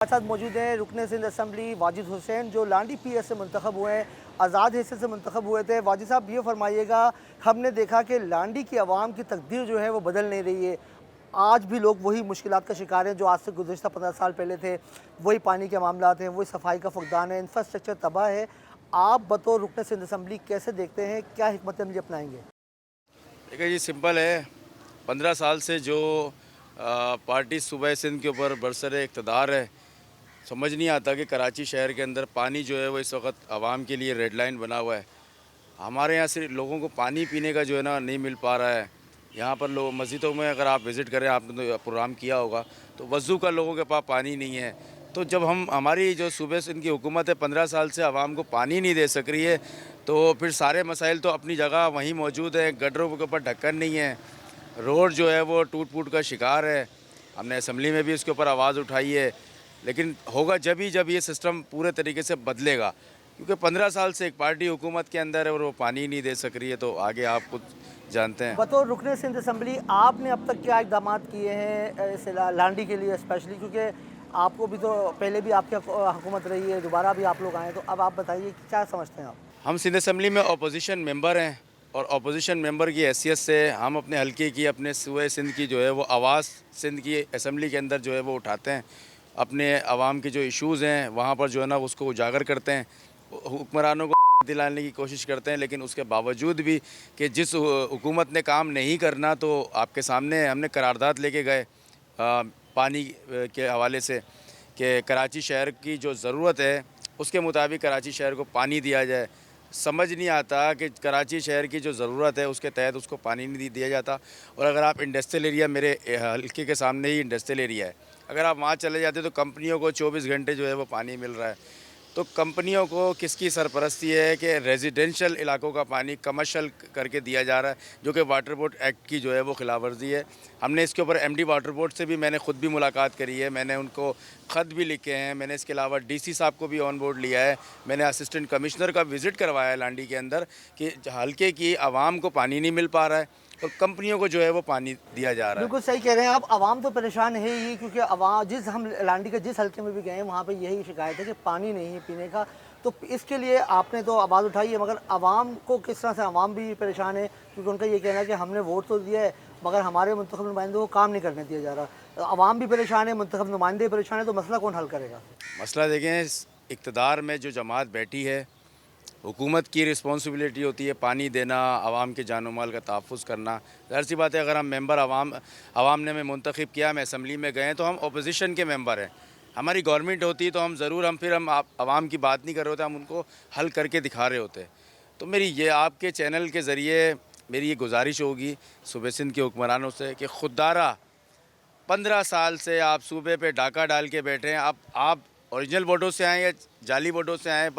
हमारे साथ मौजूद हैं रुकने सिंध असम्बली वाजिद हुसैन, जो लांडी पीएस से मुंतखब हुए हैं, आज़ाद हैसियत से मुंतखब हुए थे। वाजिद साहब, ये फरमाइएगा, हमने देखा कि लांडी की आवाम की तकदीर जो है वो बदल नहीं रही है। आज भी लोग वही मुश्किलात का शिकार हैं जो आज से गुज़श्ता 15 साल पहले थे। वही पानी के मामलात हैं, वही सफाई का फुकदान है, इंफ्रास्ट्रक्चर तबाह है। आप बतौर रुकने सिंध असम्बली कैसे देखते हैं, क्या हिकमत अमली अपनाएंगे? देखिए जी, सिंपल है। 15 साल से जो पार्टी सूबे सिंध के ऊपर बरसरे इक़्तिदार है, समझ नहीं आता कि कराची शहर के अंदर पानी जो है वो इस वक्त आवाम के लिए रेड लाइन बना हुआ है। हमारे यहाँ से लोगों को पानी पीने का जो है ना नहीं मिल पा रहा है। यहाँ पर लोग मस्जिदों में अगर आप विज़िट करें, आपने तो प्रोग्राम किया होगा, तो वज़ू का लोगों के पास पानी नहीं है। तो जब हमारी जो सूबे सिंध की हुकूमत है 15 साल से आवाम को पानी नहीं दे सक रही है, तो फिर सारे मसाइल तो अपनी जगह वहीं मौजूद हैं। गटरों के ऊपर ढक्कन नहीं है, रोड जो है वो टूट फूट का शिकार है। हमने असम्बली में भी इसके ऊपर आवाज़ उठाई है, लेकिन होगा जब ये सिस्टम पूरे तरीके से बदलेगा। क्योंकि 15 साल से एक पार्टी हुकूमत के अंदर है और वो पानी नहीं दे सक रही है, तो आगे आप खुद जानते हैं। बतौर रुकने सिंध असम्बली आपने अब तक क्या इकदाम किए हैं इस लांडी के लिए स्पेशली, क्योंकि आपको भी तो पहले भी आपकी हुकूमत रही है, दोबारा भी आप लोग आए, तो अब आप बताइए कि क्या समझते हैं आप? हम सिंध असम्बली में अपोजिशन मेंबर हैं, और अपोजिशन मेंबर की हैसियत से हम अपने हल्के की, अपने सूबे सिंध की जो है वो आवाज़ सिंध की असम्बली के अंदर जो है वो उठाते हैं। अपने आवाम के जो इश्यूज़ हैं वहाँ पर जो है ना उसको उजागर करते हैं, हुक्मरानों को दिलाने की कोशिश करते हैं। लेकिन उसके बावजूद भी कि जिस हुकूमत ने काम नहीं करना, तो आपके सामने हमने करारदाद लेके गए पानी के हवाले से कि कराची शहर की जो ज़रूरत है उसके मुताबिक कराची शहर को पानी दिया जाए। समझ नहीं आता कि कराची शहर की जो ज़रूरत है उसके तहत उसको पानी नहीं दिया जाता। और अगर आप इंडस्ट्रियल एरिया, मेरे हल्के के सामने ही इंडस्ट्रियल एरिया है, अगर आप वहाँ चले जाते तो कंपनियों को 24 घंटे जो है वो पानी मिल रहा है। तो कंपनियों को किसकी सरपरस्ती है कि रेजिडेंशियल इलाकों का पानी कमर्शियल करके दिया जा रहा है, जो कि वाटर बोर्ड एक्ट की जो है वो खिलाफवर्जी है। हमने इसके ऊपर एमडी वाटर बोर्ड से भी मैंने ख़ुद भी मुलाकात करी है, मैंने उनको ख़त भी लिखे हैं। मैंने इसके अलावा डीसी साहब को भी ऑन बोर्ड लिया है। मैंने असिस्टेंट कमिश्नर का विज़िट करवाया है लांडी के अंदर कि हल्के की आवाम को पानी नहीं मिल पा रहा है और कंपनियों को जो है वो पानी दिया जा रहा है। बिल्कुल सही कह रहे हैं आप। आवाम तो परेशान है ही, क्योंकि आवाम हम लांडी के जिस हल्के में भी गए हैं वहाँ पे यही शिकायत है कि पानी नहीं है पीने का। तो इसके लिए आपने तो आवाज़ उठाई है, मगर आवाम को किस तरह से, आवाम भी परेशान है क्योंकि उनका ये कहना है कि हमने वोट तो दिया है मगर हमारे मुंतखब नुमाइंदों को काम नहीं करने दिया जा रहा। तो आवाम भी परेशान है, मुंतखब नुमाइंदे परेशान है, तो मसला कौन हल करेगा? मसला देखें, इक़्तिदार में जो जमात बैठी है, हुकूमत की रिस्पॉन्सिबिलिटी होती है पानी देना, आवाम के जान माल का तहफ़्फ़ुज़ करना। ज़ाहिर सी बात है, अगर हम मेंबर आवाम ने हमें मुंतखब किया, हम असम्बली में गए, तो हम अपोजिशन के मेंबर हैं। हमारी गवर्नमेंट होती तो हम ज़रूर, हम आवाम की बात नहीं कर रहे होते, हम उनको हल करके दिखा रहे होते। तो मेरी ये आपके चैनल के ज़रिए मेरी ये गुजारिश होगी सूबे सिंध के हुक्मरानों से कि खुददारा 15 साल से आप सूबे पे डाका डाल के बैठे हैं। आप ओरिजिनल वोटों से आएँ या जाली वोटों से आएँ,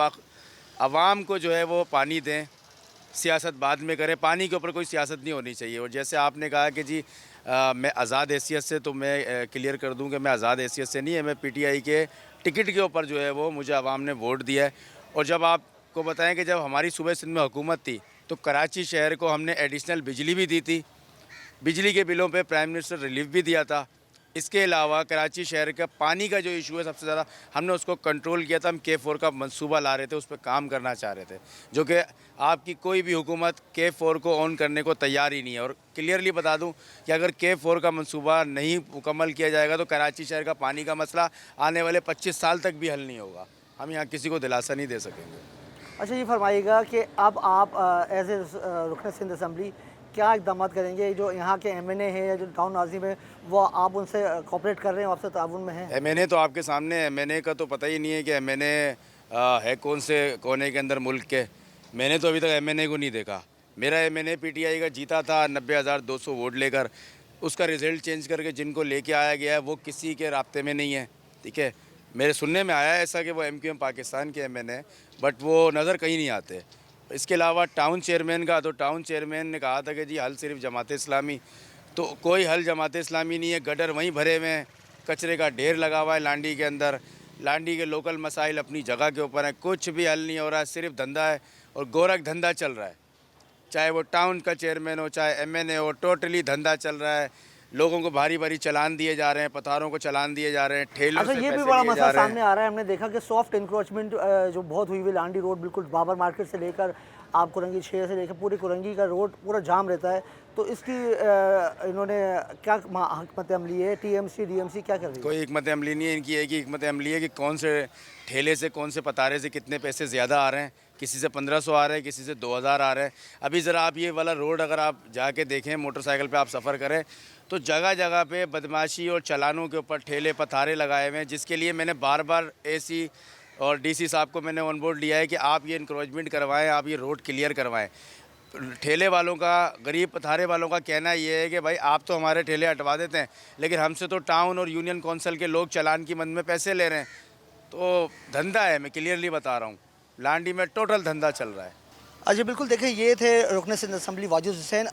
आवाम को जो है वो पानी दें। सियासत बाद में करें, पानी के ऊपर कोई सियासत नहीं होनी चाहिए। और जैसे आपने कहा कि जी मैं आज़ाद हैसियत से, तो मैं क्लियर कर दूं कि मैं आज़ाद हैसियत से नहीं है, मैं पीटीआई के टिकट के ऊपर जो है वो मुझे आवाम ने वोट दिया है। और जब आपको बताएं कि जब हमारी सूबे सिंध में हुकूमत थी तो कराची शहर को हमने एडिशनल बिजली भी दी थी, बिजली के बिलों पे प्राइम मिनिस्टर रिलीफ भी दिया था। इसके अलावा कराची शहर का पानी का जो इशू है सबसे ज़्यादा हमने उसको कंट्रोल किया था। हम K4 का मंसूबा ला रहे थे, उस पर काम करना चाह रहे थे, जो कि आपकी कोई भी हुकूमत K4 को ऑन करने को तैयार ही नहीं है। और क्लियरली बता दूं कि अगर K4 का मंसूबा नहीं मुकम्मल किया जाएगा तो कराची शहर का पानी का मसला आने वाले 25 साल तक भी हल नहीं होगा। हम यहाँ किसी को दिलासा नहीं दे सकेंगे। अच्छा, ये फरमाइएगा कि अब आप एज ए रुकन सिंध असम्बली क्या इकदाम करेंगे? जो यहाँ के एमएनए हैं या जो टाउन नाज़िम है, वो आप उनसे कोऑपरेट कर रहे हैं, आपसे ताउन में हैं? एमएनए तो आपके सामने, एमएनए का तो पता ही नहीं है कि एमएनए है कौन से कोने के अंदर मुल्क के। मैंने तो अभी तक एमएनए को नहीं देखा। मेरा एमएनए पीटीआई का जीता था 90,200 वोट लेकर, उसका रिज़ल्ट चेंज करके जिनको लेके आया गया है वो किसी के राब्ते में नहीं है। ठीक है, मेरे सुनने में आया है ऐसा कि वो एमक्यूएम पाकिस्तान के एमएनए, बट वो नज़र कहीं नहीं आते। इसके अलावा टाउन चेयरमैन का, तो टाउन चेयरमैन ने कहा था कि जी हल सिर्फ जमात इस्लामी, तो कोई हल जमात इस्लामी नहीं है। गटर वहीं भरे हुए हैं, कचरे का ढेर लगा हुआ है लांडी के अंदर। लांडी के लोकल मसाइल अपनी जगह के ऊपर हैं, कुछ भी हल नहीं हो रहा है, सिर्फ धंधा है और गोरख धंधा चल रहा है। चाहे वो टाउन का चेयरमैन हो, चाहे एमएनए हो, टोटली धंधा चल रहा है। लोगों को भारी भारी चालान दिए जा रहे हैं, पथारों को चालान दिए जा रहे हैं, ठेलों अच्छा, से ये भी पैसे बड़ा लिए मसला जा रहे हैं। सामने आ रहा है। हमने देखा कि सॉफ्ट इंक्रोचमेंट जो बहुत हुई हुई लांडी रोड, बिल्कुल बाबर मार्केट से लेकर आप कुरंगी 6 से लेकर पूरी कुरंगी का रोड पूरा जाम रहता है। तो इसकी इन्होंने क्या हिकमत अमली है, टीएमसी डीएमसी क्या कर रही है? कोई हिकमत अमली नहीं है इनकी। एक ही हिकमत अमली है कि कौन से ठेले से, कौन से पतारे से कितने पैसे ज़्यादा आ रहे हैं। किसी से 1500 आ रहे हैं, किसी से 2000 आ रहे हैं। अभी ज़रा आप ये वाला रोड अगर आप जाके देखें, मोटरसाइकिल पे आप सफ़र करें, तो जगह जगह पे बदमाशी और चालानों के ऊपर ठेले पतारे लगाए हुए हैं, जिसके लिए मैंने बार बार एसी और डीसी साहब को मैंने ऑन बोर्ड लिया है कि आप ये इंक्रोचमेंट करवाएं, आप ये रोड क्लियर करवाएं। ठेले वालों का, गरीब पथारे वालों का कहना ये है कि भाई आप तो हमारे ठेले हटवा देते हैं, लेकिन हमसे तो टाउन और यूनियन काउंसिल के लोग चालान की मद में पैसे ले रहे हैं। तो धंधा है, मैं क्लियरली बता रहा हूँ, लांडी में टोटल धंधा चल रहा है। जी बिल्कुल, देखिए ये थे रुकन सिंध असम्बली वाजिद हुसैन।